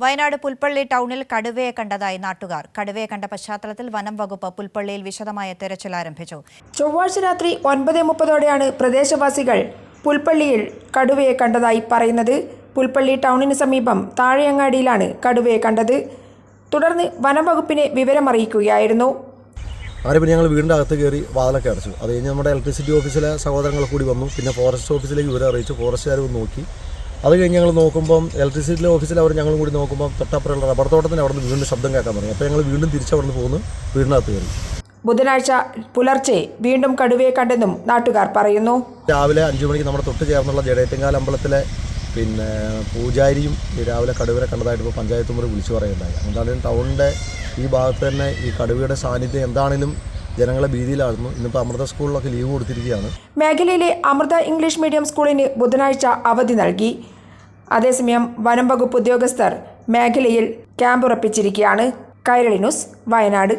വയനാട് പുൽപ്പള്ളി ടൗണിൽ കടുവയെ കണ്ടതായി നാട്ടുകാർ. കടുവയെ കണ്ട പശ്ചാത്തലത്തിൽ വനം വകുപ്പ് പുൽപ്പള്ളിയിൽ വിശദമായ തെരച്ചിൽ ആരംഭിച്ചു. ചൊവ്വാഴ്ച രാത്രി 9:30ഓടെയാണ് പ്രദേശവാസികൾ പുൽപ്പള്ളിയിൽ കടുവയെ കണ്ടതായി പറയുന്നത്. പുൽപ്പള്ളി ടൗണിന് സമീപം താഴെയങ്ങാടിയിലാണ് കടുവയെ കണ്ടത്. തുടർന്ന് വനം വകുപ്പിനെ വിവരമറിയിക്കുകയായിരുന്നു. അങ്ങനെ പിന്നെ ഞങ്ങൾ വീടിൻ്റെ അകത്ത് കയറി വാതിലൊക്കെ അടച്ചു. അത് കഴിഞ്ഞ് നമ്മുടെ ഇലക്ട്രിസിറ്റി ഓഫീസിലെ സഹോദരങ്ങൾ കൂടി വന്നു. പിന്നെ ഫോറസ്റ്റ് ഓഫീസിലേക്ക് വിവരം അറിയിച്ചു. ഫോറസ്റ്റുകാർ നോക്കി. അത് കഴിഞ്ഞ് ഞങ്ങൾ നോക്കുമ്പം ഇലക്ട്രിസിറ്റി ഓഫീസിൽ അവർ ഞങ്ങളും കൂടി നോക്കുമ്പോൾ തൊട്ടപ്പുറമുള്ള റബ്ബർ തോട്ടത്തിന് അവിടെ നിന്ന് വീണ്ടും ശബ്ദം കേൾക്കാൻ തുടങ്ങി. അപ്പോൾ ഞങ്ങൾ വീണ്ടും തിരിച്ചവിടെ നിന്ന് പോകുന്നു, വീടിനകത്ത് കയറി. ബുധനാഴ്ച പുലർച്ചെ വീണ്ടും കടുവയെ കണ്ടെന്നും നാട്ടുകാർ പറയുന്നു. രാവിലെ 5 മണിക്ക് നമ്മുടെ തൊട്ട് ചേർന്നുള്ള ജഡേറ്റങ്കാൽ അമ്പലത്തിലെ പൂജാരിയും രാവിലെ കടുവയെ കണ്ടതായിട്ട് ഇപ്പോൾ പഞ്ചായത്ത് മുറി വിളിച്ചു പറയുണ്ടായി. എന്തായാലും ടൗണിൻ്റെ ഈ ഭാഗത്ത് തന്നെ ഈ കടുവയുടെ സാന്നിധ്യം എന്താണെങ്കിലും ജനങ്ങളെ ഭീതിയിലായിരുന്നു. ഇന്നിപ്പോൾ അമൃത സ്കൂളിലൊക്കെ ലീവ് കൊടുത്തിരിക്കുകയാണ്. മേഖലയിലെ അമൃത ഇംഗ്ലീഷ് മീഡിയം സ്കൂളിന് ബുധനാഴ്ച അവധി നൽകി. അതേസമയം വനം വകുപ്പ് ഉദ്യോഗസ്ഥർ മേഖലയിൽ ക്യാമ്പുറപ്പിച്ചിരിക്കുകയാണ്. കൈരളി ന്യൂസ്, വയനാട്.